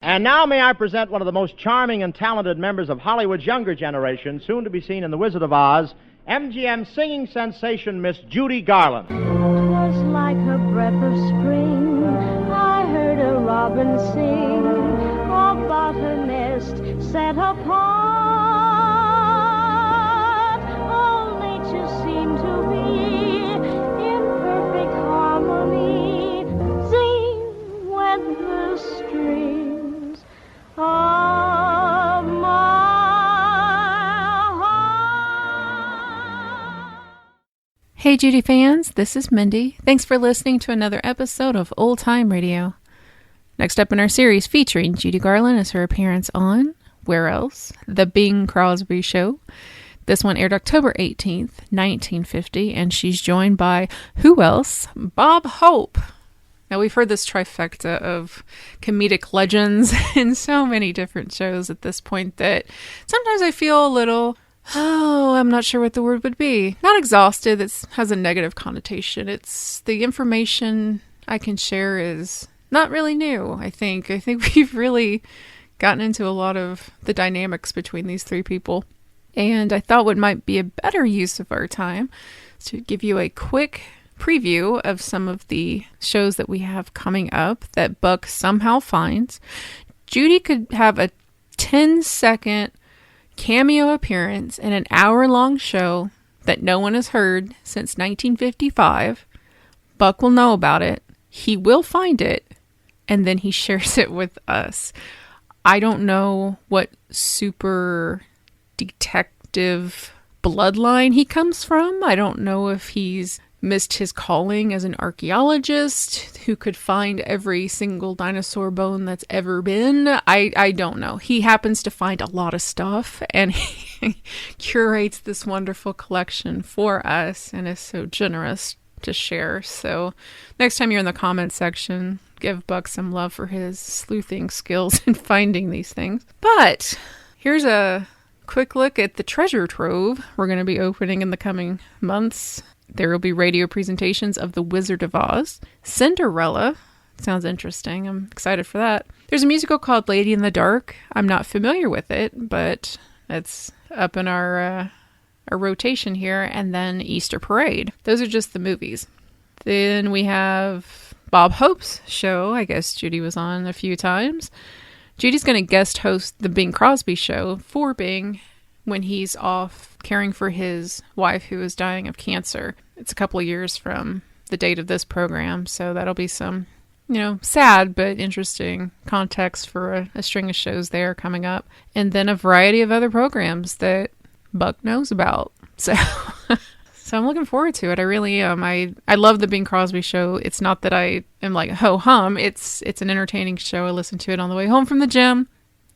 And now may I present one of the most charming and talented members of Hollywood's younger generation, soon to be seen in The Wizard of Oz, MGM singing sensation Miss Judy Garland. It was like a breath of spring. I heard a robin sing about her nest set apart. All nature seemed to be in perfect harmony. Sing when the strings of my heart. Hey Judy fans, this is Mindi. Thanks for listening to another episode of Old Time Radio. Next up in our series featuring Judy Garland is her appearance on, where else? The Bing Crosby Show. This one aired October 18th, 1950, and she's joined by, who else? Bob Hope. Now we've heard this trifecta of comedic legends in so many different shows at this point that sometimes I feel a little, I'm not sure what the word would be. Not exhausted, that has a negative connotation. It's the information I can share is not really new, I think. I think we've really gotten into a lot of the dynamics between these three people. And I thought what might be a better use of our time is to give you a quick preview of some of the shows that we have coming up that Buck somehow finds. Judy could have a 10-second cameo appearance in an hour-long show that no one has heard since 1955. Buck will know about it. He will find it. And then he shares it with us. I don't know what super detective bloodline he comes from. I don't know if he's missed his calling as an archaeologist who could find every single dinosaur bone that's ever been. I don't know. He happens to find a lot of stuff, and he curates this wonderful collection for us and is so generous to share. So next time you're in the comments section, give Buck some love for his sleuthing skills in finding these things. But here's a quick look at the treasure trove we're going to be opening in the coming months. There will be radio presentations of The Wizard of Oz. Cinderella. Sounds interesting. I'm excited for that. There's a musical called Lady in the Dark. I'm not familiar with it, but it's up in our rotation here. And then Easter Parade. Those are just the movies. Then we have Bob Hope's show. I guess Judy was on a few times. Judy's going to guest host the Bing Crosby Show for Bing when he's off caring for his wife who is dying of cancer. It's a couple of years from the date of this program, so that'll be some, sad but interesting context for a string of shows there coming up. And then a variety of other programs that Buck knows about. So I'm looking forward to it. I really am. I love the Bing Crosby Show. It's not that I am like, ho-hum. It's an entertaining show. I listen to it on the way home from the gym.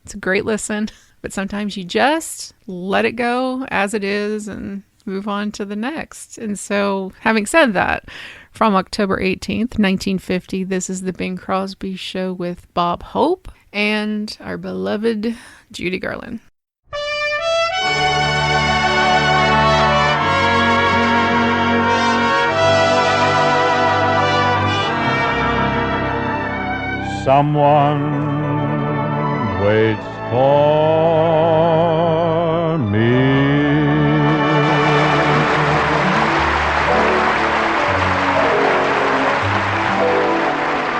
It's a great listen. But sometimes you just let it go as it is and move on to the next. And so, having said that, from October 18th, 1950, this is the Bing Crosby Show with Bob Hope and our beloved Judy Garland. Someone waits for me.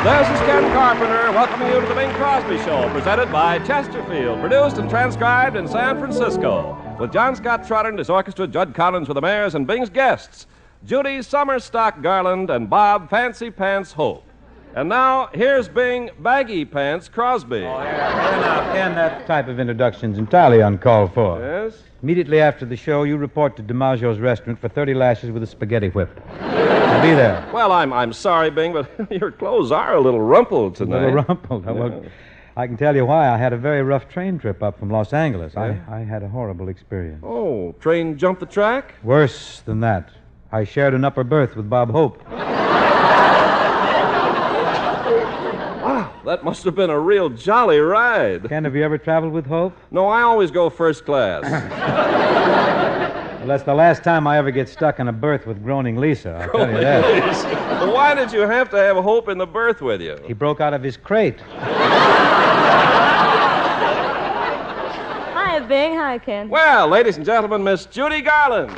This is Ken Carpenter welcoming you to the Bing Crosby Show, presented by Chesterfield, produced and transcribed in San Francisco, with John Scott Trotter and his orchestra, Judd Collins with the Mayors, and Bing's guests, Judy Summerstock Garland and Bob Fancy Pants Hope. And now, here's Bing Baggy Pants Crosby. Oh, yeah. Ken, that type of introduction's entirely uncalled for. Yes? Immediately after the show, you report to DiMaggio's restaurant for 30 lashes with a spaghetti whip. I'll be there. Well, I'm sorry, Bing, but your clothes are a little rumpled tonight. A little rumpled. Well, I can tell you why. I had a very rough train trip up from Los Angeles. Yeah? I had a horrible experience. Oh, train jumped the track? Worse than that. I shared an upper berth with Bob Hope. Wow, that must have been a real jolly ride. Ken, have you ever traveled with Hope? No, I always go first class. Well, that's the last time I ever get stuck in a berth with groaning Lisa, I'll tell you that. Well, why did you have to have Hope in the berth with you? He broke out of his crate. Hi, Ken. Well, ladies and gentlemen, Miss Judy Garland.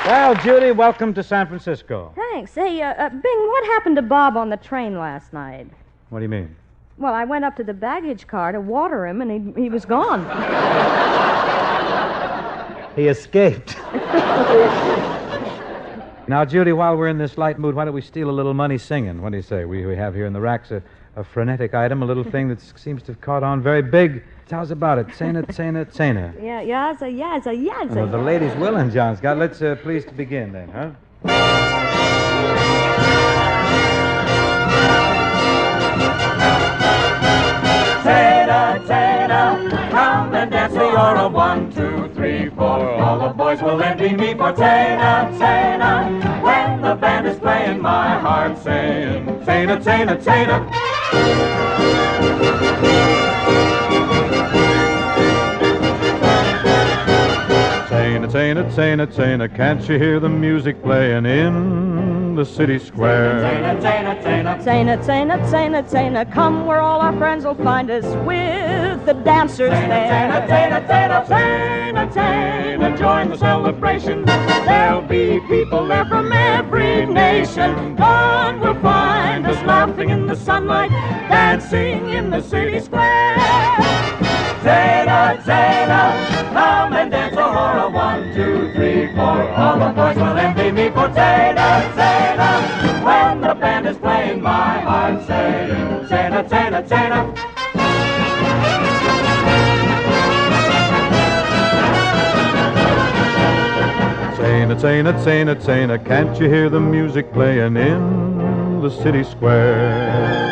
Well, Judy, welcome to San Francisco. Thanks. Hey, Bing, what happened to Bob on the train last night? What do you mean? Well, I went up to the baggage car to water him, and he was gone. He escaped. Now, Judy, while we're in this light mood, why don't we steal a little money singing? What do you say? We have here in the racks a frenetic item, a little thing that seems to have caught on very big. Tell us about it. Tsena, tsena, tsena. Yeah, yaza, yaza, yaza. Well, the lady's willing, John Scott. Let's please to begin then, huh? Tsena, tsena, come and dance me or a 1, 2, 3, 4. All the boys will envy me for tsena, tsena. When the band is playing, my heart saying tsena, tsena, tsena. Tsena, tsena, tsena, tsena, can't you hear the music playing in the city square? Tsena, tsena, tsena. Tsena, tsena, tsena, tsena, come where all our friends will find us with the dancers there. Tsena, tsena, tsena, tsena, tsena, join the celebration. There'll be people there from every nation. One will find us laughing in the sunlight, dancing in the city square. Tsena, tsena, come and dance a hora. 1, 2, 3, 4. All the boys will envy me for tsena, tsena. When the band is playing, my heart saying tsena, tsena, tsena. Tsena, tsena, tsena, tsena, can't you hear the music playing in the city square?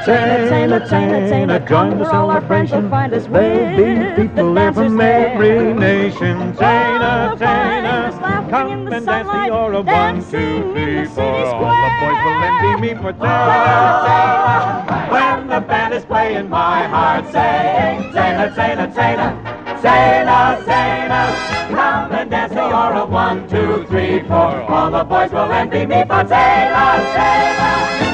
Tsena, tsena, tsena, tsena, come where all our friends will find us There'll be with people the there dancers from there. every nation. Tsena, All the boys tsena, laughing come in the and dance sunlight, the aura. 1, 2, dancing in 3, the 4. city All the boys will envy me for tsena, tsena. When the band is playing, my heart saying tsena, tsena, tsena. Tsena, tsena, come and dance the aura. 1, 2, 3, 4. All the boys will envy me for tsena, tsena.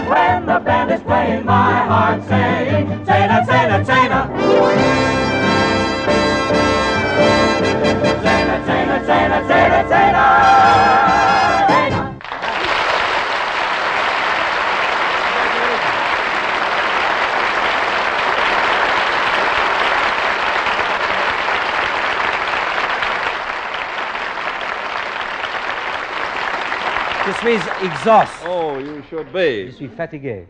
When the band is playing, my heart saying tsena, tsena, tsena. Tsena, tsena, tsena, tsena, tsena. Je suis exhaust. Oh, you should be. Je suis fatigué.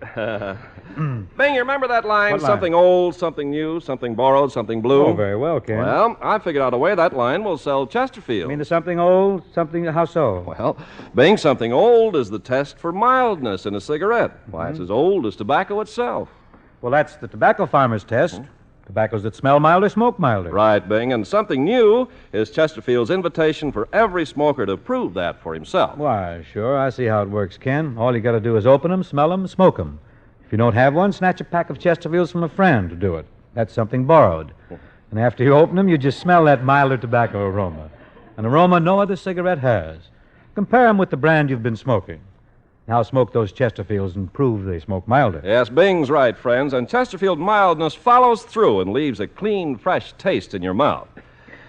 Bing, you remember that line? What line? Something old, something new, something borrowed, something blue? Oh, very well, Ken. Well, I figured out a way that line will sell Chesterfield. I mean, there's something old, something... How so? Well, Bing, something old is the test for mildness in a cigarette. Why, it's as old as tobacco itself. Well, that's the tobacco farmer's test. Tobaccos that smell milder smoke milder. Right, Bing. And something new is Chesterfield's invitation for every smoker to prove that for himself. Why, sure, I see how it works, Ken. All you got to do is open them, smell them, smoke them. If you don't have one, snatch a pack of Chesterfields from a friend to do it. That's something borrowed. And after you open them, you just smell that milder tobacco aroma. An aroma no other cigarette has. Compare them with the brand you've been smoking. Now smoke those Chesterfields and prove they smoke milder. Yes, Bing's right, friends. And Chesterfield mildness follows through and leaves a clean, fresh taste in your mouth.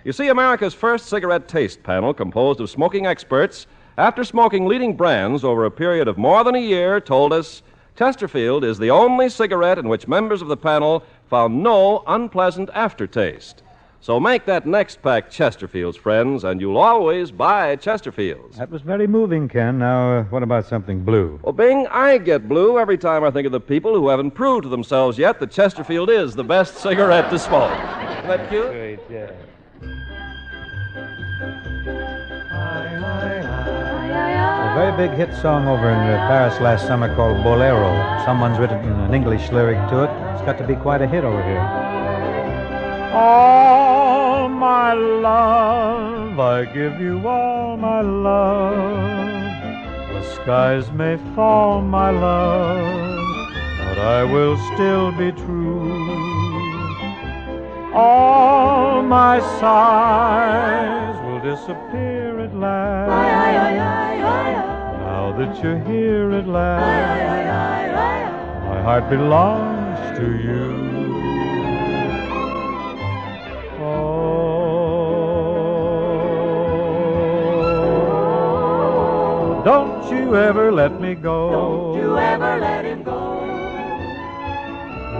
You see, America's first cigarette taste panel, composed of smoking experts, after smoking leading brands over a period of more than a year, told us Chesterfield is the only cigarette in which members of the panel found no unpleasant aftertaste. So make that next pack Chesterfields, friends, and you'll always buy Chesterfields. That was very moving, Ken. Now, what about something blue? Well, Bing, I get blue every time I think of the people who haven't proved to themselves yet that Chesterfield is the best cigarette to smoke. Isn't that cute? Great, yeah. A very big hit song over in Paris last summer called Bolero. Someone's written an English lyric to it. It's got to be quite a hit over here. All my love, I give you all my love. The skies may fall, my love, but I will still be true. All my sighs will disappear at last. Now now that you're here at last. My heart belongs to you. Oh, don't you ever let me go. Don't you ever let him go.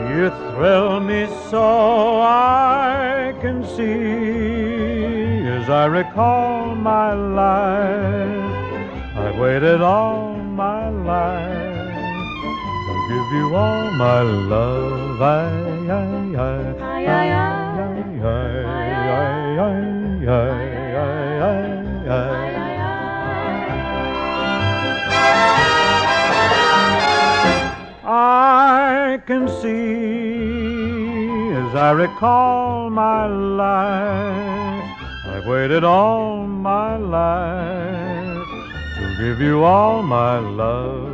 You thrill me so I can see as I recall my life. I've waited all my life to give you all my love. I can see as I recall my life. I've waited all my life to give you all my love.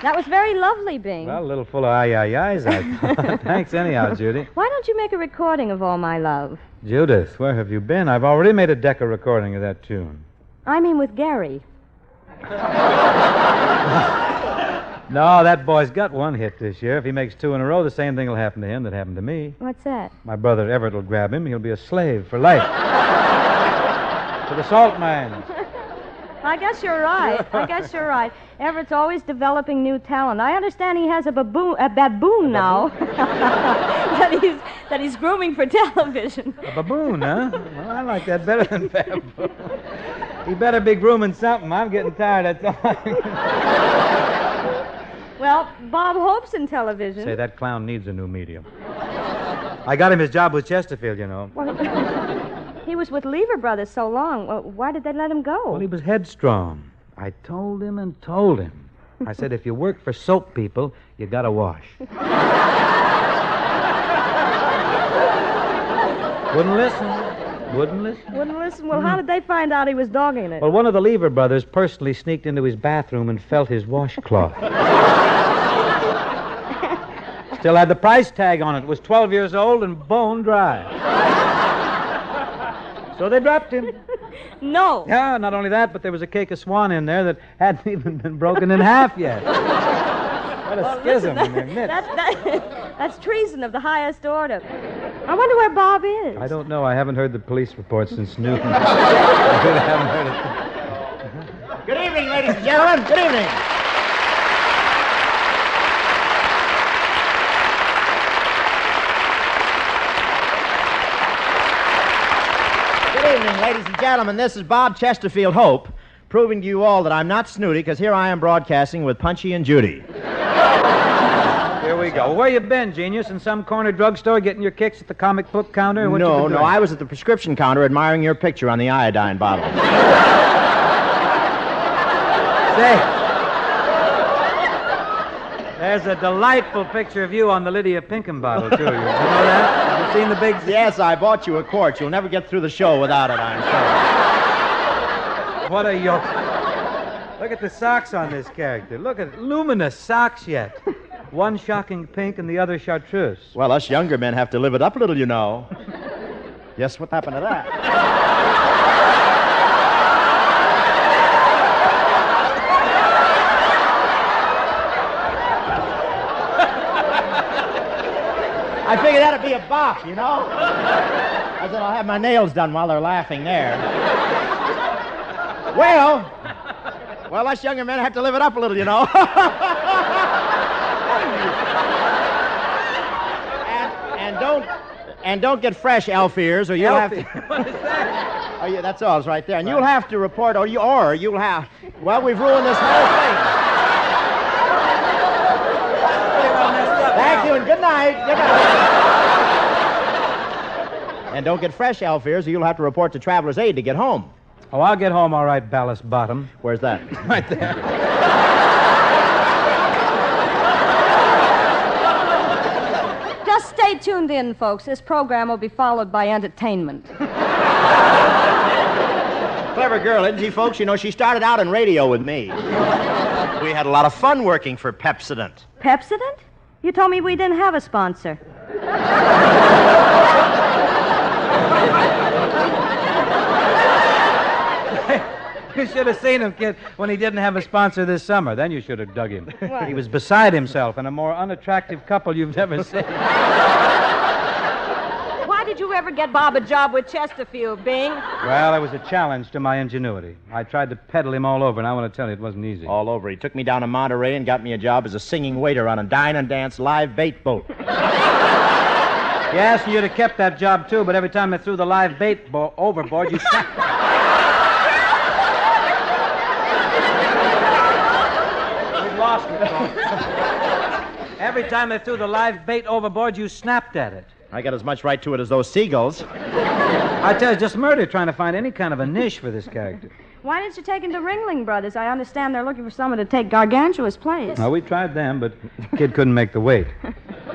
That was very lovely, Bing. Well, a little full of ay-ay-ay's, I thought. Thanks anyhow, Judy. Why don't you make a recording of All My Love? Judith, where have you been? I've already made a Decca recording of that tune. I mean with Gary. No, that boy's got one hit this year. If he makes two in a row, the same thing will happen to him that happened to me. What's that? My brother Everett will grab him. He'll be a slave for life. To the salt mines. I guess you're right. Everett's always developing new talent. I understand he has a baboon now that he's grooming for television. A baboon, huh? Well, I like that better than baboon. He better be grooming something. I'm getting tired, that's all. Well, Bob Hope's in television. Say, that clown needs a new medium. I got him his job with Chesterfield, you know. Well, he was with Lever Brothers so long. Well, why did they let him go? Well, he was headstrong. I told him and told him. I said, if you work for soap people, you gotta wash. Wouldn't listen. Well, how did they find out he was dogging it? Well, one of the Lever brothers personally sneaked into his bathroom and felt his washcloth. Still had the price tag on it. It was 12 years old and bone dry. So they dropped him. No. Yeah, not only that, but there was a cake of swan in there that hadn't even been broken in half yet. What a schism in their midst. That's treason of the highest order. I wonder where Bob is. I don't know. I haven't heard the police report since noon. I really haven't heard it. Good evening, ladies and gentlemen. Good evening. Good evening, ladies and gentlemen. This is Bob Chesterfield Hope, proving to you all that I'm not snooty, because here I am broadcasting with Punchy and Judy. Here we go. Well, where you been, genius? In some corner drugstore getting your kicks at the comic book counter? What No, I was at the prescription counter admiring your picture on the iodine bottle. Say, there's a delightful picture of you on the Lydia Pinkham bottle, too. You know that? Have you seen the big... Yes, I bought you a quart. You'll never get through the show without it, I'm sure. What a yoke. Look at the socks on this character. Look at luminous socks yet. One shocking pink and the other chartreuse. Well, us younger men have to live it up a little, you know. Yes, what happened to that? I figured that'd be a bop, you know? I said, I'll have my nails done while they're laughing there. Well, us younger men have to live it up a little, you know? And don't get fresh elf ears, or you'll have to... What is that? Oh, yeah, that's all. It's right there. And you'll have to report, or you'll have... Well, we've ruined this whole thing. Thank you, and good night. Good night. And don't get fresh elf ears or you'll have to report to Traveler's Aid to get home. Oh, I'll get home all right, Ballast Bottom. Where's that? Right there. Just stay tuned in, folks. This program will be followed by entertainment. Clever girl, isn't she, folks? You know, she started out in radio with me. We had a lot of fun working for Pepsodent. Pepsodent? You told me we didn't have a sponsor. You should have seen him, kid, when he didn't have a sponsor this summer. Then you should have dug him. What? He was beside himself and a more unattractive couple you've never seen. Why did you ever get Bob a job with Chesterfield, Bing? Well, it was a challenge to my ingenuity. I tried to peddle him all over, and I want to tell you it wasn't easy. All over. He took me down to Monterey and got me a job as a singing waiter on a dine and dance live bait boat. Yes, you'd have kept that job, too, but every time I threw the live bait overboard, you We've lost it, folks. Every time I threw the live bait overboard, you snapped at it. I got as much right to it as those seagulls. I tell you, just murder trying to find any kind of a niche for this character. Why didn't you take him to Ringling Brothers? I understand they're looking for someone to take Gargantua's place. Well, we tried them, but the kid couldn't make the weight.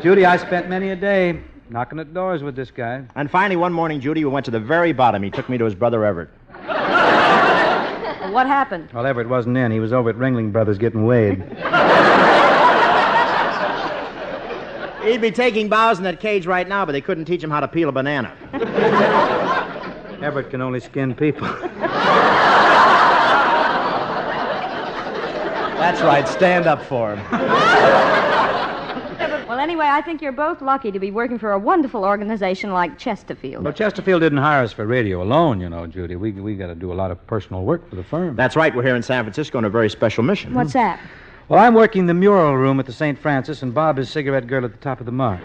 Judy, I spent many a day knocking at doors with this guy. And finally, one morning, Judy, we went to the very bottom. He took me to his brother Everett. What happened? Well, Everett wasn't in. He was over at Ringling Brothers getting weighed. He'd be taking bows in that cage right now, but they couldn't teach him how to peel a banana. Everett can only skin people. That's right. Stand up for him. Well, anyway, I think you're both lucky to be working for a wonderful organization like Chesterfield. Well, Chesterfield didn't hire us for radio alone, you know, Judy. We got to do a lot of personal work for the firm. That's right. We're here in San Francisco on a very special mission. What's that? Well, I'm working the mural room at the St. Francis, and Bob is cigarette girl at the top of the mark.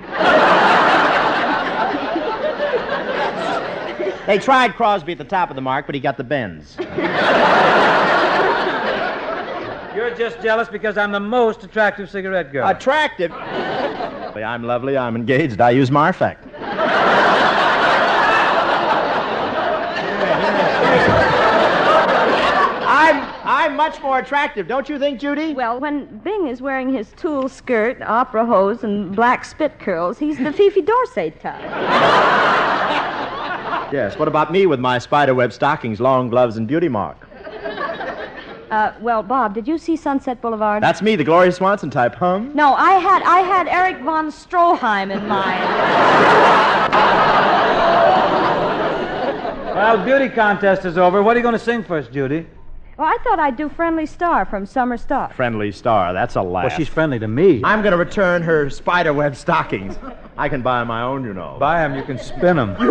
They tried Crosby at the top of the mark, but he got the bends. You're just jealous because I'm the most attractive cigarette girl. Attractive? I'm lovely. I'm engaged. I use Marfec. I'm much more attractive, don't you think, Judy? Well, when Bing is wearing his tulle skirt, opera hose, and black spit curls, he's the Fifi Dorsey type. Yes, what about me with my spiderweb stockings, long gloves, and beauty mark? Well, Bob, did you see Sunset Boulevard? That's me, the Gloria Swanson type, hum? No, I had Eric von Stroheim in mind. Well, beauty contest is over. What are you going to sing for us, Judy? Well, I thought I'd do Friendly Star from Summer Stock. Friendly Star, that's a laugh. Well, she's friendly to me. I'm going to return her spiderweb stockings. I can buy my own, you know. Buy them, you can spin them. There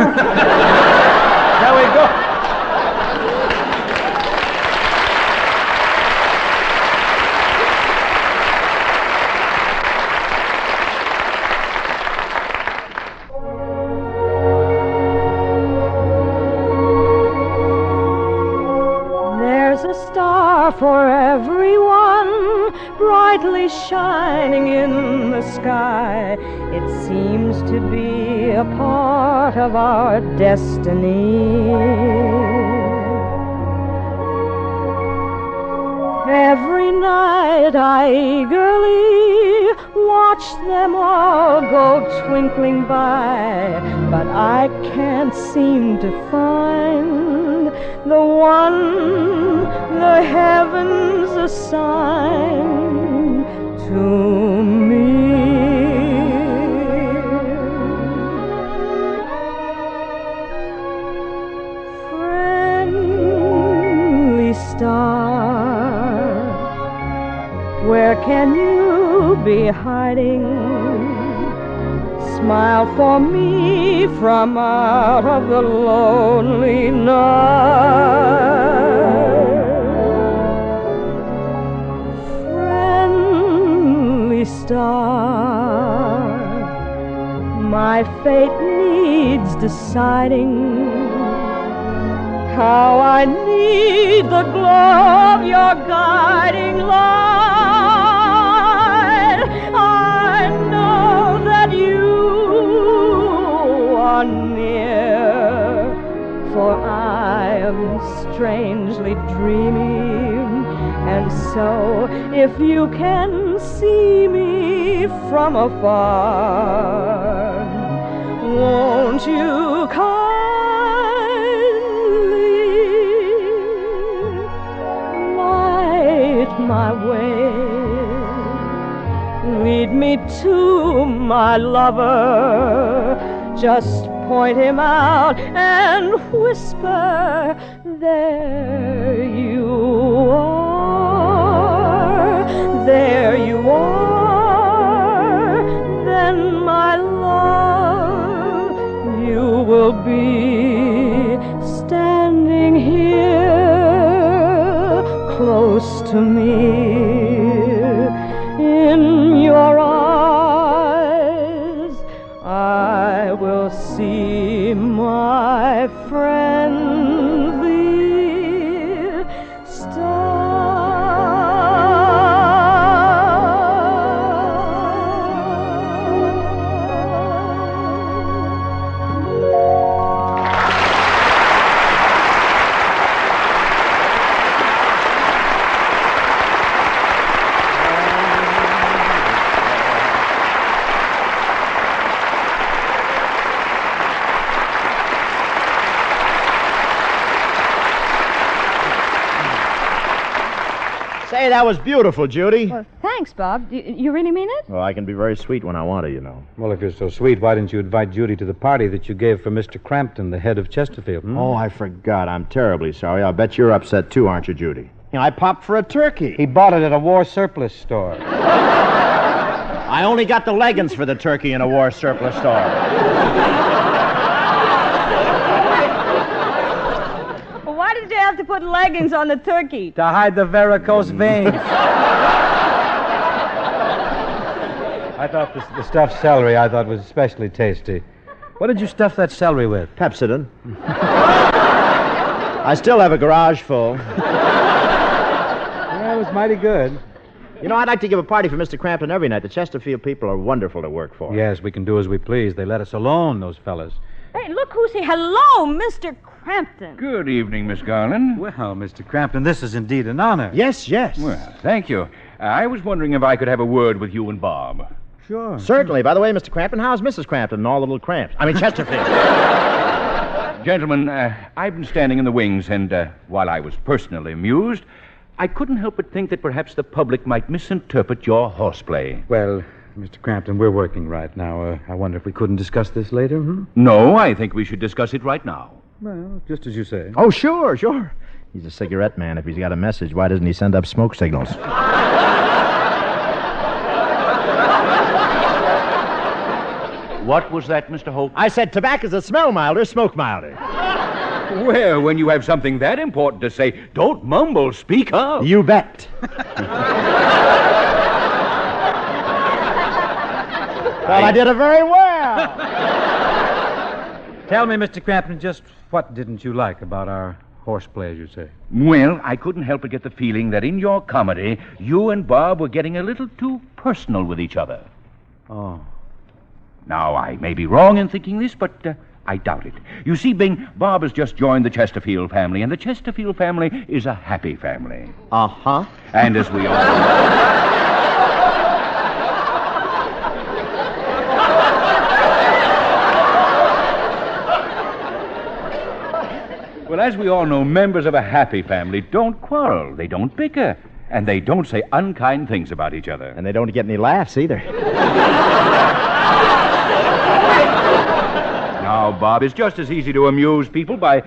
we go. For everyone, brightly shining in the sky, it seems to be a part of our destiny. Every night I eagerly watch them all go twinkling by, but I can't seem to find the one the heavens assign to me. Friendly star, where can you be hiding? Smile for me from out of the lonely night. Friendly star, my fate needs deciding. How I need the glow of your guiding light. I know that you are near. strangely dreamy. And so, if you can see me from afar, won't you kindly light my way? Lead me to my lover. Just point him out and whisper, there you are, there you are. Then my love, you will be standing here close to me. In your eyes, I will see my friendly star. Say, that was beautiful, Judy. Well, thanks, Bob. You really mean it? Well, I can be very sweet when I want to, you know. Well, if you're so sweet, why didn't you invite Judy to the party that you gave for Mr. Crampton, the head of Chesterfield? Oh, I forgot. I'm terribly sorry. I'll bet you're upset, too, aren't you, Judy? You know, I popped for a turkey. He bought it at a war surplus store. I only got the leggings for the turkey in a war surplus store. Why did you have to put leggings on the turkey? To hide the varicose veins. I thought the stuffed celery, was especially tasty. What did you stuff that celery with? Pepsodent. I still have a garage full. Yeah, it was mighty good. You know, I'd like to give a party for Mr. Crampton every night. The Chesterfield people are wonderful to work for. Yes, we can do as we please. They let us alone, those fellas. Hey, look who's here. Hello, Mr. Crampton. Good evening, Miss Garland. Well, Mr. Crampton, this is indeed an honor. Yes. Well, thank you. I was wondering if I could have a word with you and Bob. Sure. Certainly. By the way, Mr. Crampton, how's Mrs. Crampton and all the little cramps? I mean, Chesterfield. Gentlemen, I've been standing in the wings, and while I was personally amused, I couldn't help but think that perhaps the public might misinterpret your horseplay. Well, Mr. Crampton, we're working right now. I wonder if we couldn't discuss this later, No, I think we should discuss it right now. Well, just as you say. Oh, sure. He's a cigarette man. If he's got a message, why doesn't he send up smoke signals? What was that, Mr. Hope? I said tobacco's a smell milder, smoke milder. Well, when you have something that important to say, don't mumble, speak up. You bet. Well, I did it very well. Tell me, Mr. Crampton, just what didn't you like about our horseplay, as you say? Well, I couldn't help but get the feeling that in your comedy, you and Bob were getting a little too personal with each other. Oh. Now, I may be wrong in thinking this, but I doubt it. You see, Bing, Bob has just joined the Chesterfield family, and the Chesterfield family is a happy family. Uh-huh. And as we all know... Well, as we all know, members of a happy family don't quarrel, they don't bicker, and they don't say unkind things about each other. And they don't get any laughs either. Now, Bob, it's just as easy to amuse people by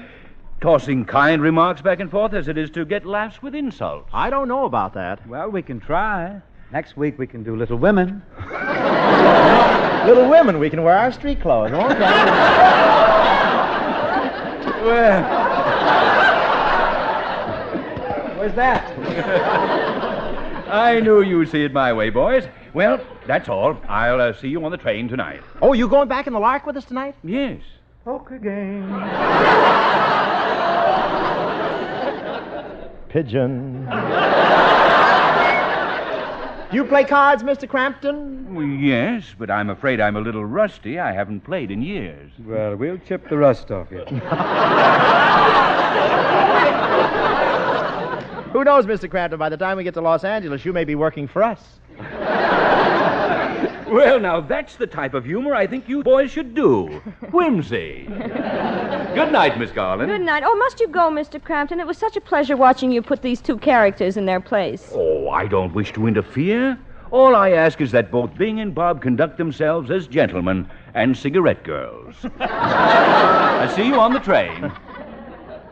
tossing kind remarks back and forth as it is to get laughs with insults. I don't know about that. Well, we can try. Next week we can do Little Women. Little Women, we can wear our street clothes, won't we? Well... Where's that? I knew you'd see it my way, boys. Well, that's all. I'll see you on the train tonight. Oh, you going back in the Lark with us tonight? Yes. Poker game. Pigeon. Do you play cards, Mr. Crampton? Well, yes, but I'm afraid I'm a little rusty. I haven't played in years. Well, we'll chip the rust off you. Who knows, Mr. Crampton, by the time we get to Los Angeles, you may be working for us. Well, now, that's the type of humor I think you boys should do. Whimsy. Good night, Miss Garland. Good night. Oh, must you go, Mr. Crampton? It was such a pleasure watching you put these two characters in their place. Oh, I don't wish to interfere. All I ask is that both Bing and Bob conduct themselves as gentlemen and cigarette girls. I see you on the train.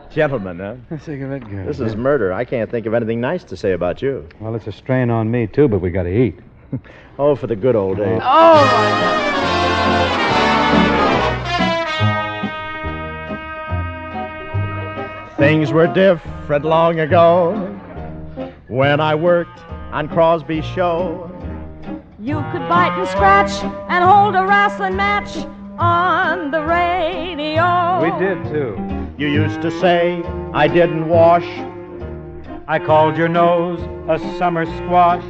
Gentlemen, huh? Cigarette girl. This is murder. I can't think of anything nice to say about you. Well, it's a strain on me, too, but we got to eat. Oh, for the good old days. Oh, my God. Things were different long ago when I worked on Crosby's show. You could bite and scratch and hold a wrestling match on the radio. We did, too. You used to say I didn't wash. I called your nose a summer squash.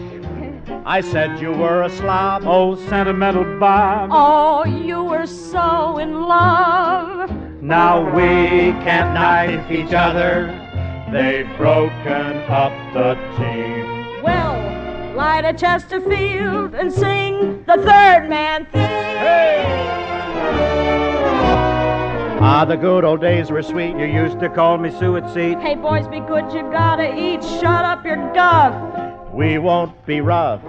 I said you were a slob. Oh, sentimental Bob. Oh, you were so in love. Now we can't knife each other. They've broken up the team. Well, light a Chesterfield and sing the third man theme. Ah, the good old days were sweet. You used to call me suet seat. Hey, boys, be good, you gotta eat. Shut up your guff. We won't be rough.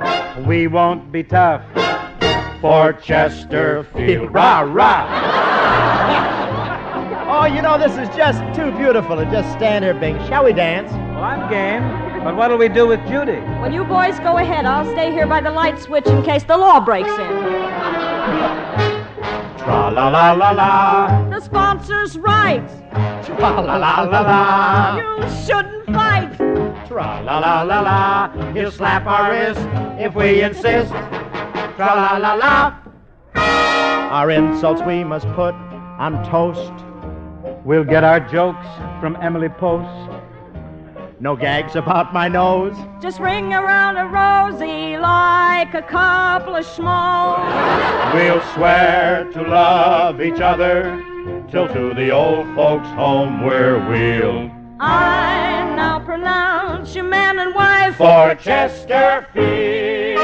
We won't be tough. For Chesterfield. Rah, rah. Oh, you know, this is just too beautiful to just stand here, Bing. Shall we dance? Well, I'm game. But what'll we do with Judy? Well, you boys go ahead. I'll stay here by the light switch in case the law breaks in. Tra-la-la-la-la. The sponsor's right. Tra-la-la-la-la. You shouldn't fight. Tra-la-la-la-la. He'll slap our wrist if we insist. Tra-la-la-la. Our insults we must put on toast. We'll get our jokes from Emily Post. No gags about my nose. Just ring around a rosy like a couple of schmoes. We'll swear to love each other till to the old folks' home where we'll I now pronounce you man and wife for Chesterfield.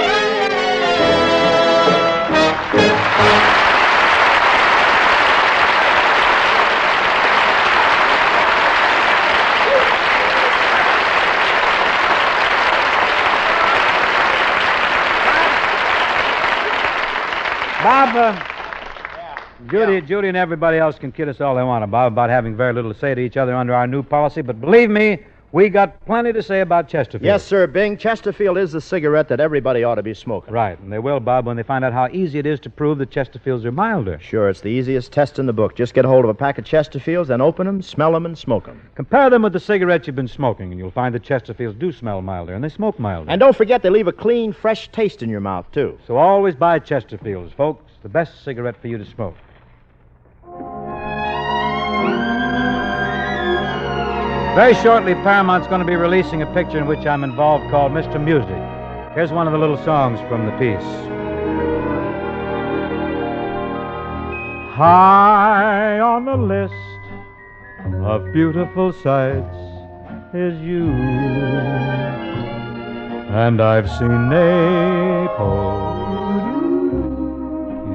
Bob, Judy and everybody else can kid us all they want, Bob, about having very little to say to each other under our new policy, but believe me, we got plenty to say about Chesterfield. Yes, sir, Bing. Chesterfield is the cigarette that everybody ought to be smoking. Right, and they will, Bob, when they find out how easy it is to prove that Chesterfields are milder. Sure, it's the easiest test in the book. Just get a hold of a pack of Chesterfields, then open them, smell them, and smoke them. Compare them with the cigarettes you've been smoking, and you'll find that Chesterfields do smell milder, and they smoke milder. And don't forget, they leave a clean, fresh taste in your mouth, too. So always buy Chesterfields, folks. The best cigarette for you to smoke. Very shortly, Paramount's going to be releasing a picture in which I'm involved called Mr. Music. Here's one of the little songs from the piece. High on the list of beautiful sights is you, and I've seen Naples.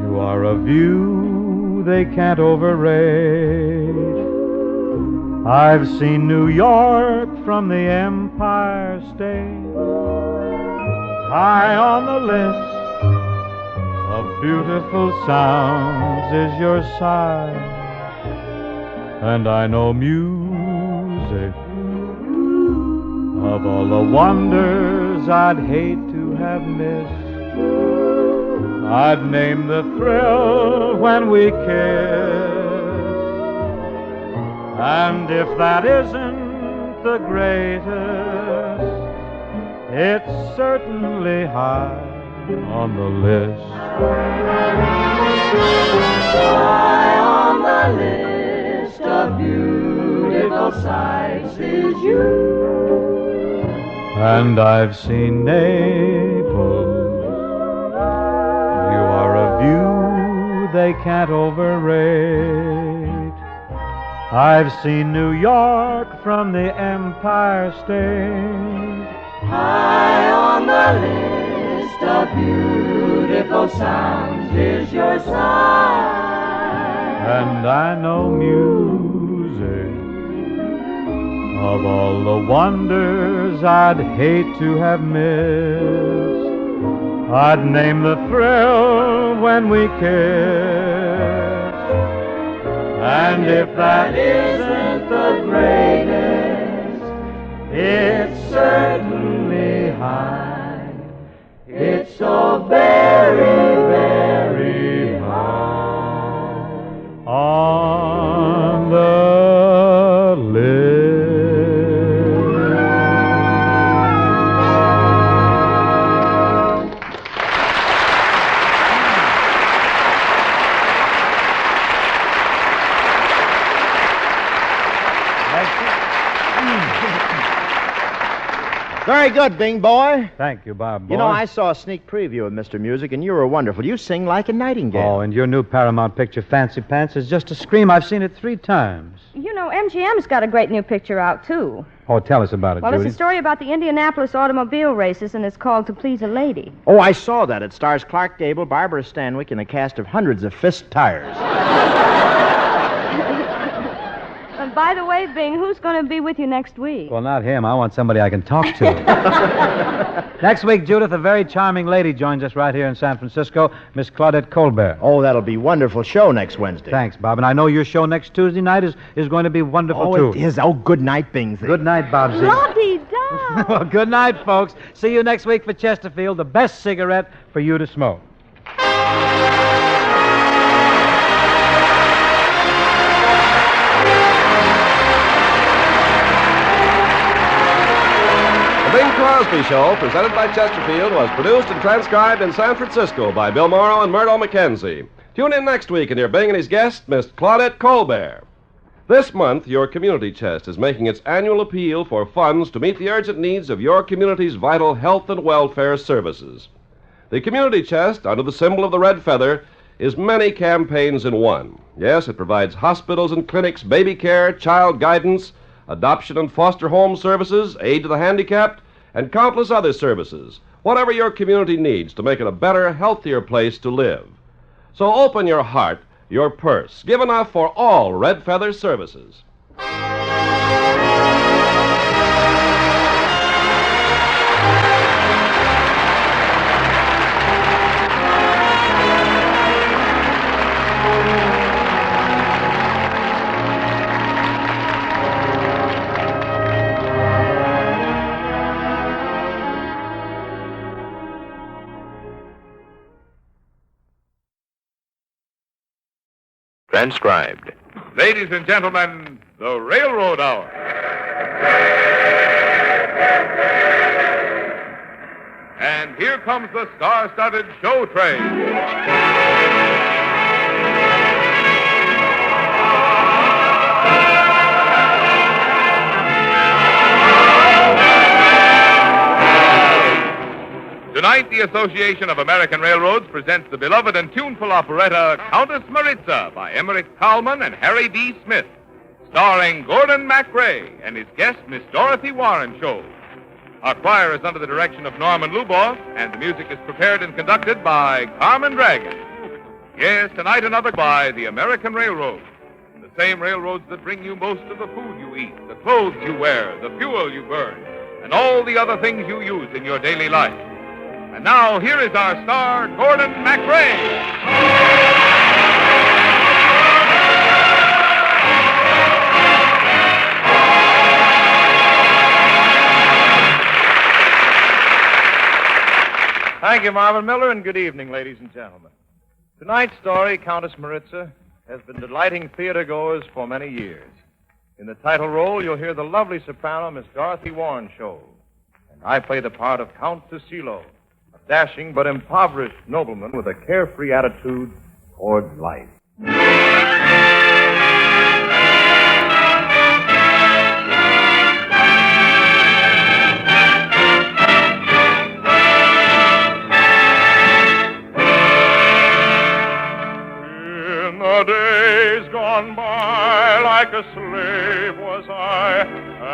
You are a view they can't overrate. I've seen New York from the Empire State. High on the list of beautiful sounds is your sigh, and I know music of all the wonders I'd hate to have missed. I'd name the thrill when we kiss. And if that isn't the greatest, it's certainly high on the list. High on the list of beautiful sights is you. And I've seen Naples they can't overrate. I've seen New York from the Empire State. High on the list of beautiful sounds is your sigh. And I know music of all the wonders I'd hate to have missed. I'd name the thrill when we kissed. And if that isn't the greatest, it's certainly high. It's so very, very high on the list. Very good, Bing boy. Thank you, Bob. Boy. You know, I saw a sneak preview of Mr. Music, and you were wonderful. You sing like a nightingale. Oh, and your new Paramount picture, Fancy Pants, is just a scream. I've seen it 3 times. You know, MGM's got a great new picture out, too. Oh, tell us about it, Well, Judy. it's a story about the Indianapolis automobile races, and it's called To Please a Lady. Oh, I saw that. It stars Clark Gable, Barbara Stanwyck, and a cast of hundreds of fist tires. And by the way, Bing, who's going to be with you next week? Well, not him. I want somebody I can talk to. Next week, Judith, a very charming lady joins us right here in San Francisco, Miss Claudette Colbert. Oh, that'll be a wonderful show next Wednesday. Thanks, Bob. And I know your show next Tuesday night is going to be wonderful, too. Oh, it is. Oh, good night, Bingsley. Good night, Bobsy. La-dee-da! Well, good night, folks. See you next week for Chesterfield, the best cigarette for you to smoke. The Bing Crosby Show, presented by Chesterfield, was produced and transcribed in San Francisco by Bill Morrow and Murdo McKenzie. Tune in next week and hear Bing and his guest, Miss Claudette Colbert. This month, your community chest is making its annual appeal for funds to meet the urgent needs of your community's vital health and welfare services. The community chest, under the symbol of the red feather, is many campaigns in one. Yes, it provides hospitals and clinics, baby care, child guidance, adoption and foster home services, aid to the handicapped, and countless other services, whatever your community needs to make it a better, healthier place to live. So open your heart, your purse. Give enough for all Red Feather services. Transcribed. Ladies and gentlemen, the Railroad Hour. And here comes the star-studded show train. Tonight, the Association of American Railroads presents the beloved and tuneful operetta Countess Maritza by Emmerich Kalman and Harry D. Smith, starring Gordon MacRae and his guest, Miss Dorothy Warren Show. Our choir is under the direction of Norman Luboff, and the music is prepared and conducted by Carmen Dragon. Yes, tonight another by the American Railroad. The same railroads that bring you most of the food you eat, the clothes you wear, the fuel you burn, and all the other things you use in your daily life. And now, here is our star, Gordon MacRae. Thank you, Marvin Miller, and good evening, ladies and gentlemen. Tonight's story, Countess Maritza, has been delighting theater-goers for many years. In the title role, you'll hear the lovely soprano, Miss Dorothy Warren Show. And I play the part of Count Tassilo, a dashing but impoverished nobleman with a carefree attitude towards life. slave was I,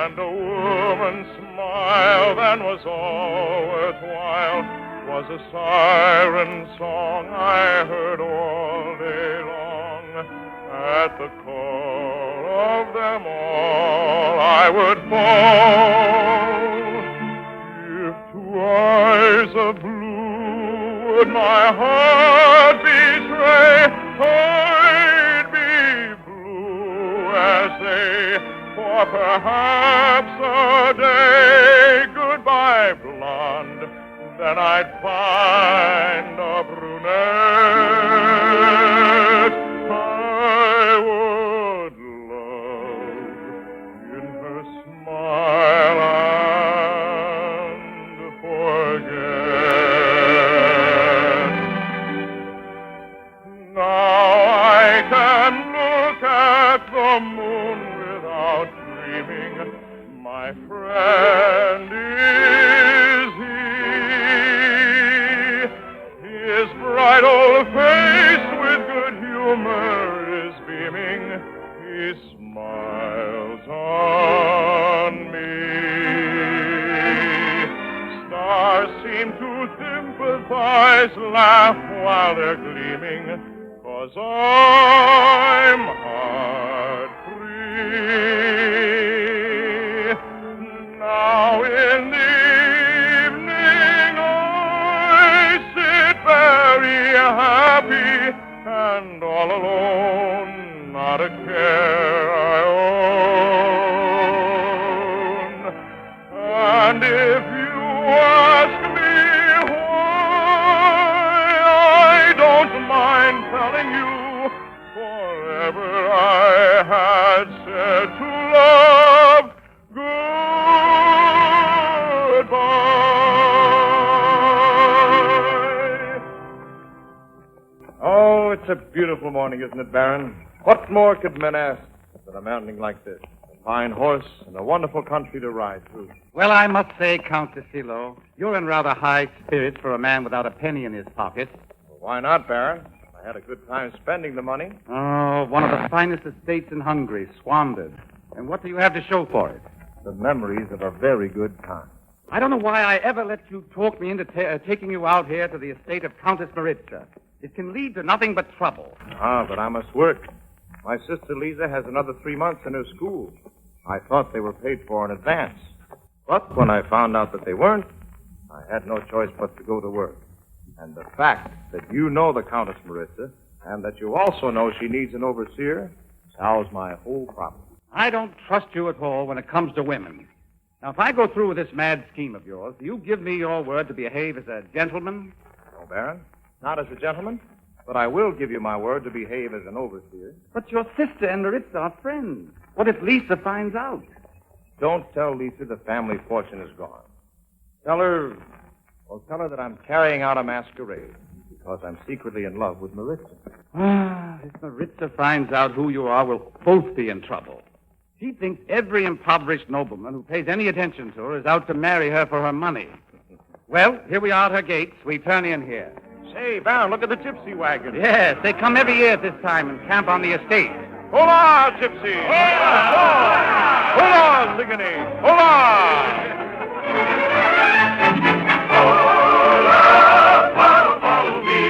and a woman's smile then was all worthwhile. 'Twas a siren song I heard all day long. At the call of them all I would fall. If 2 eyes of blue would my heart betray, I'd be blue as they, for perhaps a day. Goodbye, blonde, then I'd find a brunette I would love in her smile and forget. Now I can look at the moon without dreaming. My friend is he. His bright old face with good humor is beaming. He smiles on me. Stars seem to sympathize, laugh while they're gleaming, 'cause I'm heart free. Now in the evening I sit very happy and all alone, not a care I own. And if you ask me why, I don't mind telling you. Forever I had said to love goodbye. Oh, it's a beautiful morning, isn't it, Baron? What more could men ask than a mountain like this? A fine horse and a wonderful country to ride through. Well, I must say, Count Tassilo, you're in rather high spirits for a man without a penny in his pocket. Well, why not, Baron? I had a good time spending the money. Oh, one of the finest estates in Hungary, squandered. And what do you have to show for it? The memories of a very good time. I don't know why I ever let you talk me into taking you out here to the estate of Countess Maritza. It can lead to nothing but trouble. Ah, but I must work. My sister Lisa has another 3 months in her school. I thought they were paid for in advance. But when I found out that they weren't, I had no choice but to go to work. And the fact that you know the Countess Maritza, and that you also know she needs an overseer, solves my whole problem. I don't trust you at all when it comes to women. Now, if I go through with this mad scheme of yours, do you give me your word to behave as a gentleman? No, Baron. Not as a gentleman, but I will give you my word to behave as an overseer. But your sister and Maritza are friends. What if Lisa finds out? Don't tell Lisa the family fortune is gone. Tell her that I'm carrying out a masquerade because I'm secretly in love with Maritza. Ah, if Maritza finds out who you are, we'll both be in trouble. She thinks every impoverished nobleman who pays any attention to her is out to marry her for her money. Well, here we are at her gates. We turn in here. Say, Baron, look at the gypsy wagon. Yes, they come every year at this time and camp on the estate. Hola, gypsy! Hola! Hola, Sigany! Hola! Hola, follow me.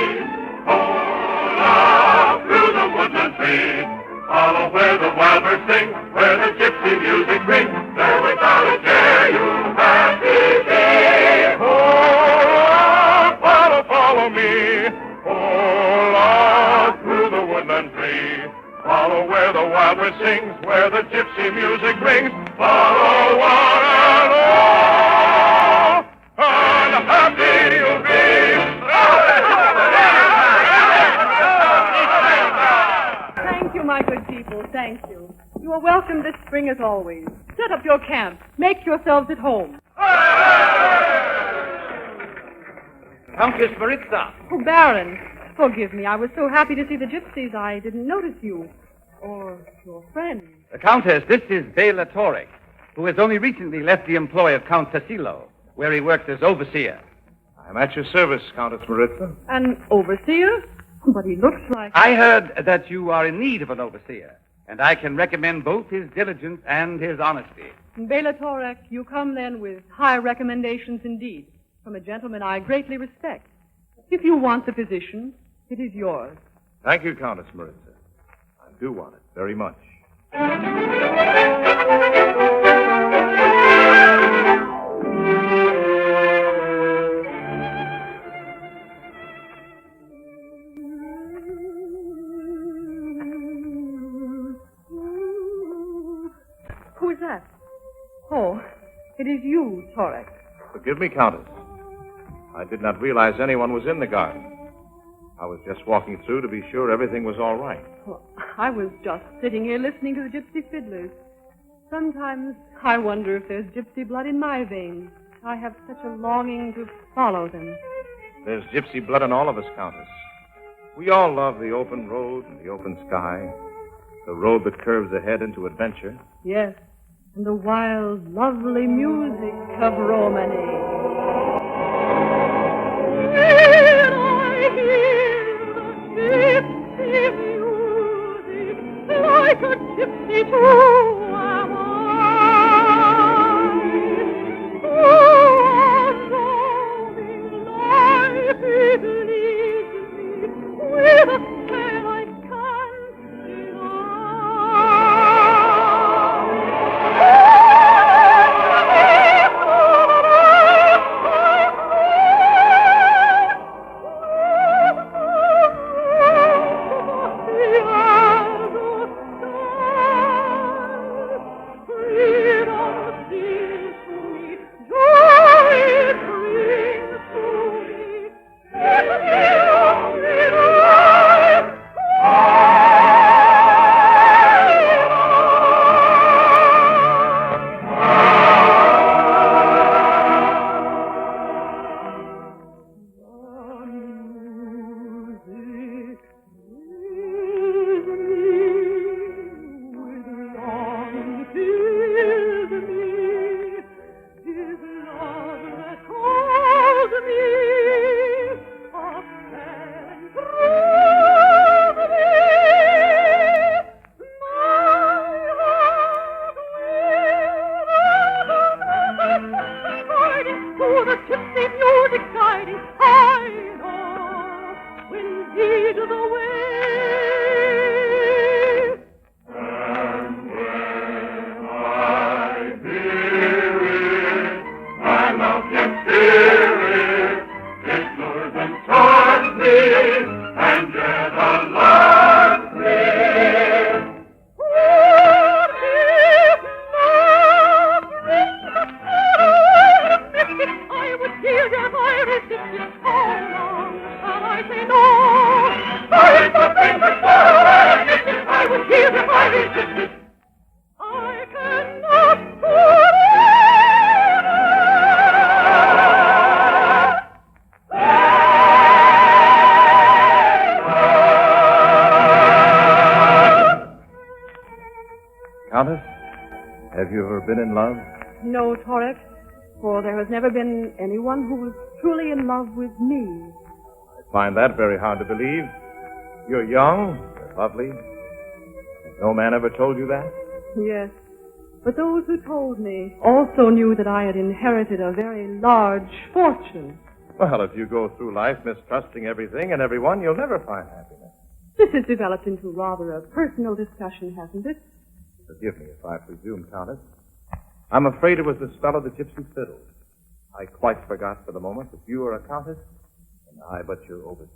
Hola, through the woodland tree. Follow where the wild birds sing, where the gypsy music rings. There without a care you happy be. Hola, follow me. Hola, through the woodland tree. Follow where the wild bird sings, where the gypsy music rings. Follow one and all, and happy you'll be. Thank you, my good people, thank you. You are welcome this spring as always. Set up your camp. Make yourselves at home. Countess Maritza. Oh, Baron, forgive me. I was so happy to see the gypsies, I didn't notice you. Or your friend. The Countess, this is Bela Torek, who has only recently left the employ of Count Tassilo, where he worked as overseer. I'm at your service, Countess Maritza. An overseer? But he looks like... I heard that you are in need of an overseer. And I can recommend both his diligence and his honesty. Bela Torek, you come then with high recommendations indeed, from a gentleman I greatly respect. If you want the position, it is yours. Thank you, Countess Maritza. I do want it very much. Who is that? Oh, it is you, Torek. Forgive me, Countess. I did not realize anyone was in the garden. I was just walking through to be sure everything was all right. Well, I was just sitting here listening to the gypsy fiddlers. Sometimes I wonder if there's gypsy blood in my veins. I have such a longing to follow them. There's gypsy blood in all of us, Countess. We all love the open road and the open sky, the road that curves ahead into adventure. Yes, and the wild, lovely music of Romany. Gypsy music, like a gypsy too am I. Oh, roaming life it leads me with a spell I can't Countess, have you ever been in love? No, Torek, for there has never been anyone who was truly in love with me. I find that very hard to believe. You're young, you're lovely. No man ever told you that? Yes, but those who told me also knew that I had inherited a very large fortune. Well, if you go through life mistrusting everything and everyone, you'll never find happiness. This has developed into rather a personal discussion, hasn't it? Forgive me if I presume, Countess. I'm afraid it was the spell of the gypsy fiddle. I quite forgot for the moment that you are a countess, and I but your overseer.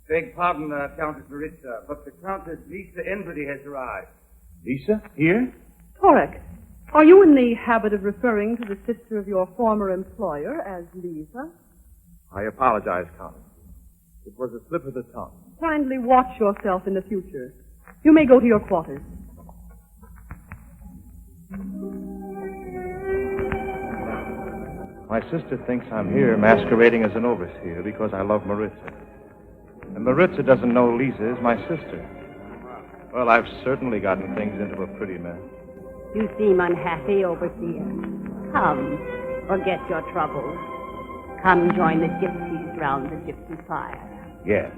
Beg pardon, Countess Maritza, but the Countess Lisa Enbody has arrived. Lisa? Here? Torek, are you in the habit of referring to the sister of your former employer as Lisa? I apologize, Countess. It was a slip of the tongue. Kindly watch yourself in the future. You may go to your quarters. My sister thinks I'm here masquerading as an overseer because I love Maritza. And Maritza doesn't know Lisa is my sister. Well, I've certainly gotten things into a pretty mess. You seem unhappy, overseer. Come, forget your troubles. Come join the gypsies round the gypsy fire. Yes.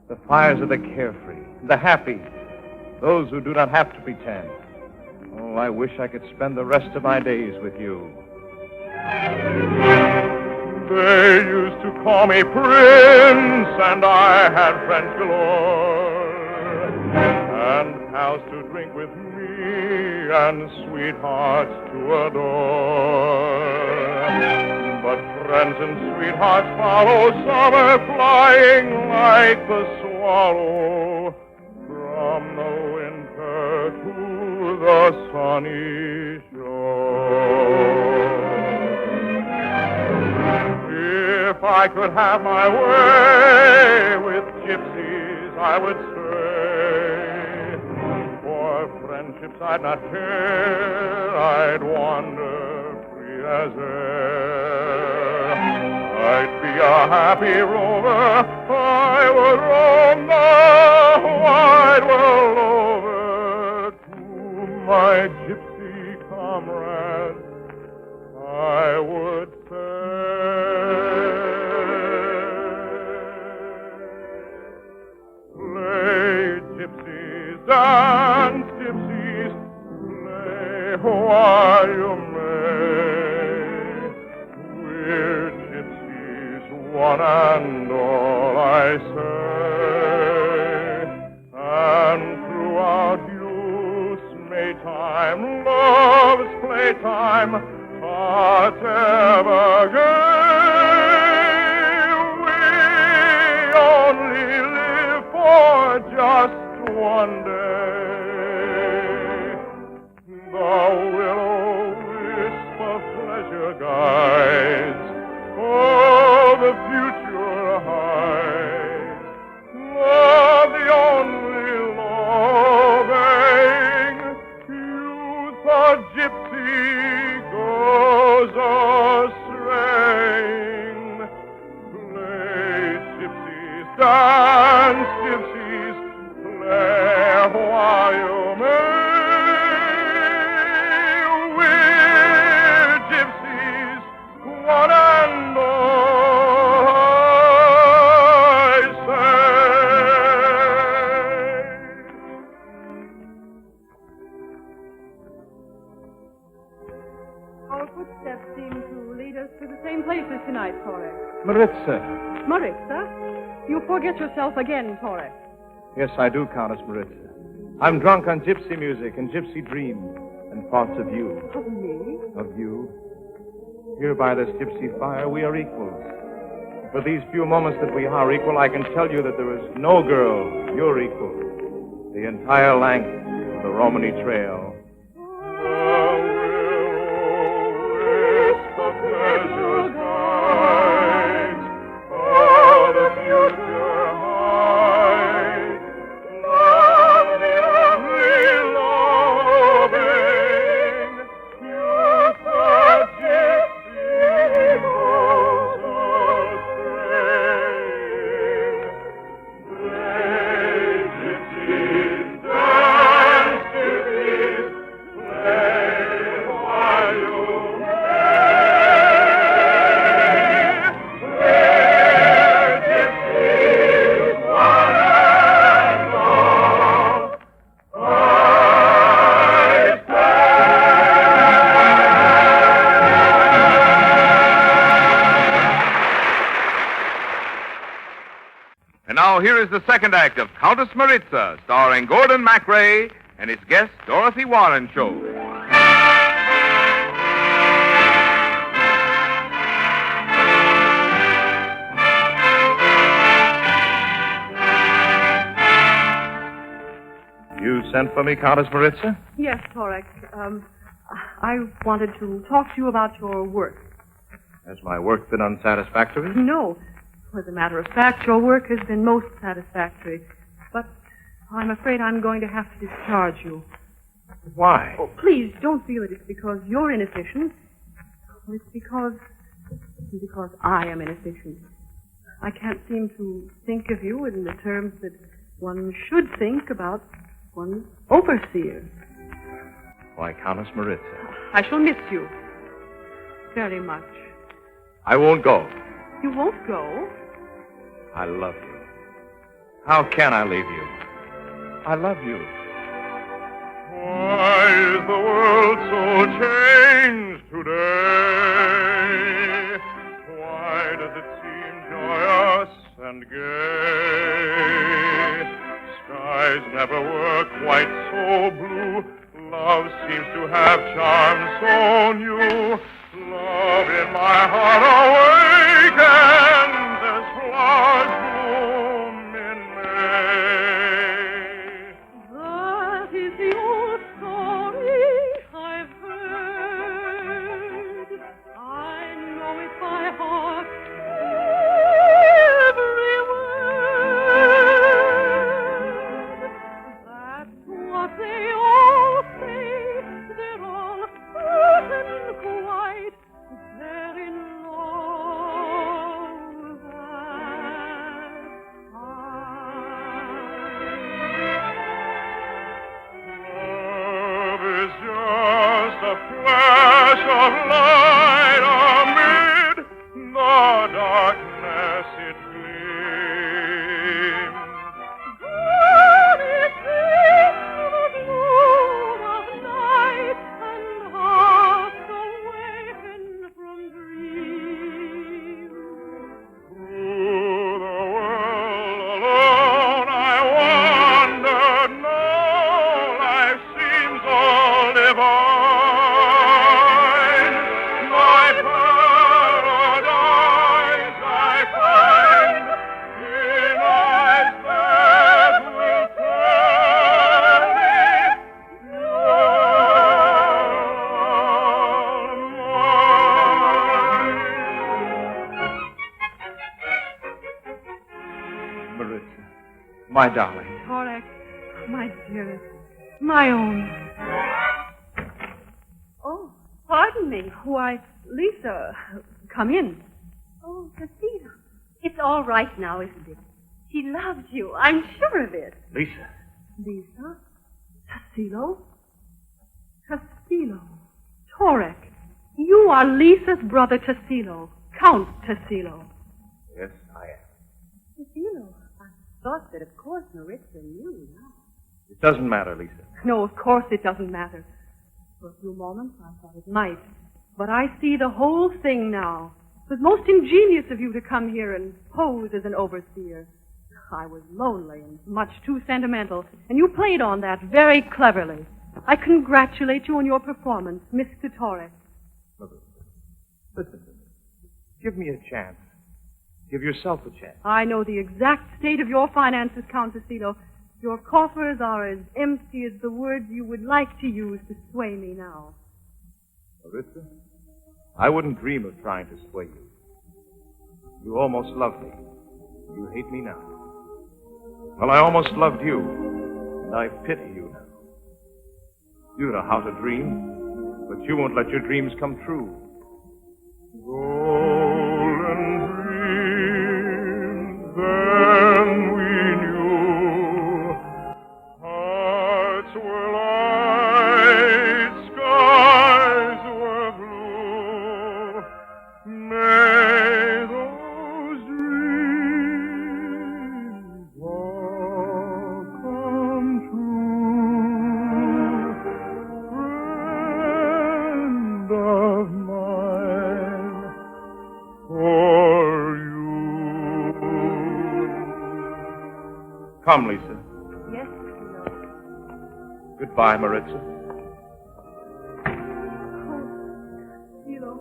The fires of the carefree, the happy. those who do not have to pretend. Oh, I wish I could spend the rest of my days with you. They used to call me Prince, and I had friends galore, and pals to drink with me, and sweethearts to adore. But friends and sweethearts follow summer, flying like the swallow from the winter to the sunny shore. If I could have my way with gypsies, I would stay. For friendships I'd not care, I'd wander free as air. I'd be a happy rover, I would roam the wide world over. To my gypsy comrades, I would say, play gypsies, dance gypsies, play while you may. We're gypsies, one and all, I say. And throughout youth's Maytime, love's playtime, hearts ever gay. We only live for just one day. The will-o-wisp of pleasure guides, oh, the future hides. Love the only loving, youth a gypsy goes a-straying. Play gypsies, dance gypsies, play while you may. We're gypsies, one and all, I say. Our footsteps seem to lead us to the same places tonight, Torres. Maritza. Maritza? You forget yourself again, Torres. Yes, I do, Countess Maritza. I'm drunk on gypsy music and gypsy dreams and thoughts of you. Of me? Of you. Here by this gypsy fire, we are equals. For these few moments that we are equal, I can tell you that there is no girl your equal. The entire length of the Romany Trail. Now, here is the second act of Countess Maritza, starring Gordon MacRae and his guest, Dorothy Warren Show. You sent for me, Countess Maritza? Yes, Torek. I wanted to talk to you about your work. Has my work been unsatisfactory? No. As a matter of fact, your work has been most satisfactory. But I'm afraid I'm going to have to discharge you. Why? Oh, please, don't feel it. It's because you're inefficient. It's because I am inefficient. I can't seem to think of you in the terms that one should think about one's overseer. Why, Countess Maritza. I shall miss you very much. I won't go. You won't go? I love you. How can I leave you? I love you. Why is the world so changed today? Why does it seem joyous and gay? Skies never were quite so blue. Love seems to have charms so new. Love in my heart awakens as flowers bloom in May. That is the old story I've heard. I know it by heart, every word. That's what they all say. They're all certain quite. They're in love. Love is just a flash of light amid the darkness it gleams. But it's in the gloom of night and hearts awaken from dreams. Through the world alone I wandered. No, life seems all divine. My paradise I find in eyes that will tell me Maritza, my darling. Torek, my dearest, my own. Oh, pardon me. Why, Lisa, come in. Oh, Casino. It's all right now, isn't it? She loves you. I'm sure of it. Lisa. Lisa? Tassilo? Tassilo. Torek, you are Lisa's brother Tassilo, Count Tassilo. Yes, I am. Casino, I thought that, of course, Maritza knew now. It doesn't matter, Lisa. No, of course it doesn't matter. For a few moments I thought it might. But I see the whole thing now. It was most ingenious of you to come here and pose as an overseer. I was lonely and much too sentimental, and you played on that very cleverly. I congratulate you on your performance, Mr. Torres. Listen to me. Give me a chance. Give yourself a chance. I know the exact state of your finances, Count Tassilo. Your coffers are as empty as the words you would like to use to sway me now. Maritza, I wouldn't dream of trying to sway you. You almost loved me. You hate me now. Well, I almost loved you, and I pity you now. You know how to dream, but you won't let your dreams come true. Golden dreams, then we knew. Hearts were light, skies were blue. May those dreams all come true. Friend of mine, for you. Come, Lisa. Yes, Casino. Goodbye, Maritza. Tassilo.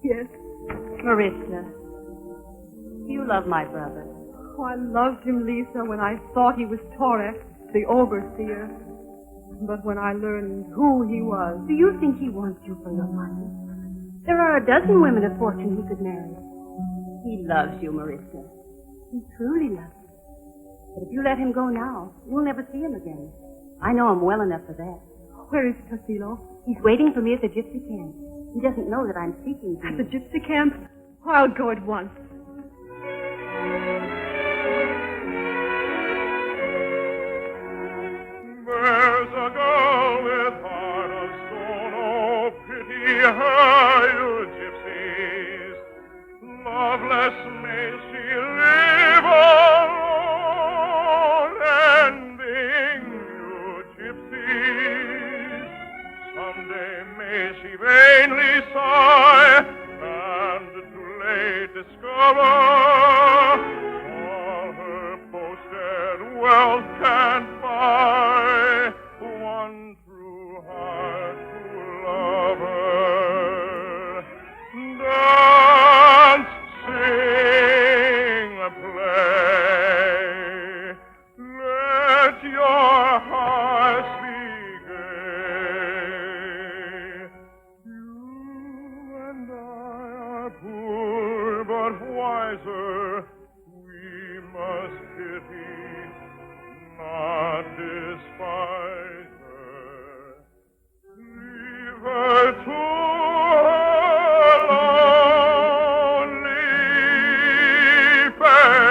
Yes. Maritza, you love my brother. Oh, I loved him, Lisa, when I thought he was Torek, the overseer. But when I learned who he was... Do you think he wants you for your money? There are a dozen women of fortune he could marry. He loves you, Maritza. He truly loves you. But if you let him go now, you'll never see him again. I know him well enough for that. Where is Tassilo? He's waiting for me at the gypsy camp. He doesn't know that I'm seeking him. At the gypsy camp? I'll go at once. There's a girl with heart of stone, oh, pity her, you gypsies. Loveless may she live alone, ending, you gypsies. Someday may she vainly sigh, and too late discover all her posted wealth can't buy. One true heart to love her. Dance, sing, play. Let your hearts be gay. You and I are poor but wiser. We must pity, not despise her. Leave her to her lonely fate.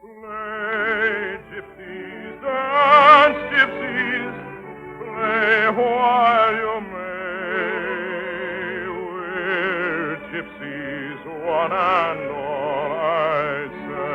Play, gypsies, dance, gypsies, play while you may. We're gypsies, one and all, I say.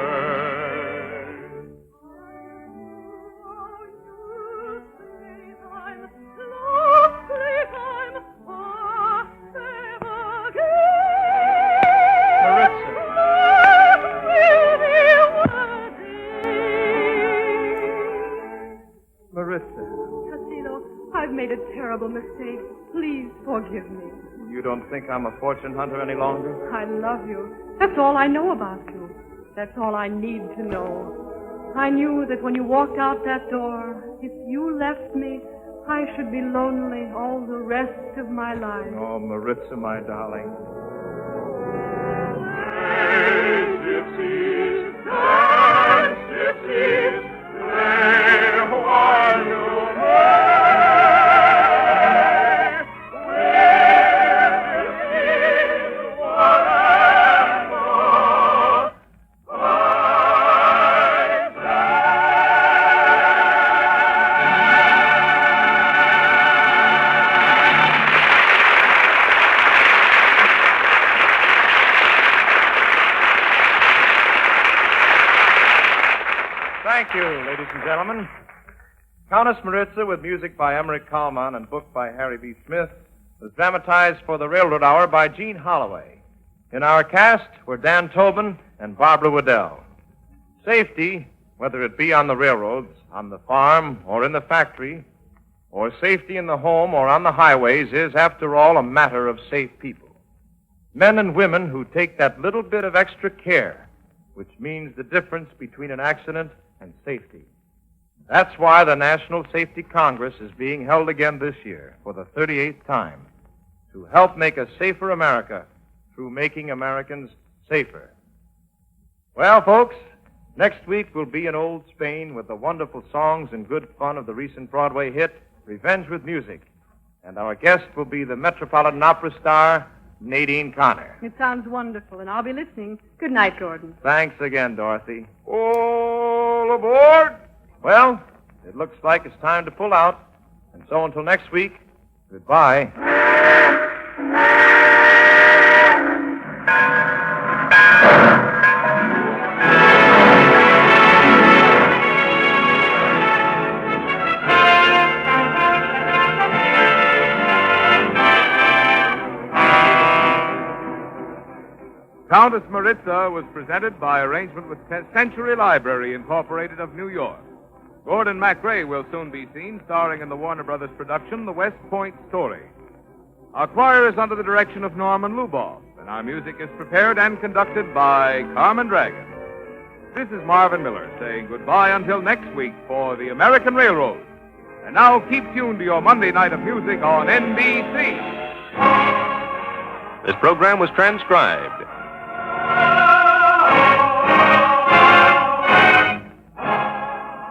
Maritza. Tassilo, I've made a terrible mistake. Please forgive me. You don't think I'm a fortune hunter any longer? I love you. That's all I know about you. That's all I need to know. I knew that when you walked out that door, if you left me, I should be lonely all the rest of my life. Oh, Maritza, my darling. Gypsies, dance, gypsies, play while you may. We're gypsies, one and all, Thank you, ladies and gentlemen. Countess Maritza, with music by Emmerich Kallman and book by Harry B. Smith, was dramatized for the Railroad Hour by Gene Holloway. In our cast were Dan Tobin and Barbara Waddell. Safety, whether it be on the railroads, on the farm, or in the factory, or safety in the home or on the highways, is, after all, a matter of safe people. Men and women who take that little bit of extra care, which means the difference between an accident and safety. That's why the National Safety Congress is being held again this year for the 38th time, to help make a safer America through making Americans safer. Well, folks, next week we'll be in old Spain with the wonderful songs and good fun of the recent Broadway hit, Revenge with Music. And our guest will be the Metropolitan Opera star, Nadine Connor. It sounds wonderful, and I'll be listening. Good night, Gordon. Thanks again, Dorothy. All aboard! Well, it looks like it's time to pull out. And so until next week, goodbye. Countess Maritza was presented by arrangement with Century Library, Incorporated of New York. Gordon MacRae will soon be seen starring in the Warner Brothers production, The West Point Story. Our choir is under the direction of Norman Luboff, and our music is prepared and conducted by Carmen Dragon. This is Marvin Miller saying goodbye until next week for the American Railroad. And now keep tuned to your Monday night of music on NBC. This program was transcribed.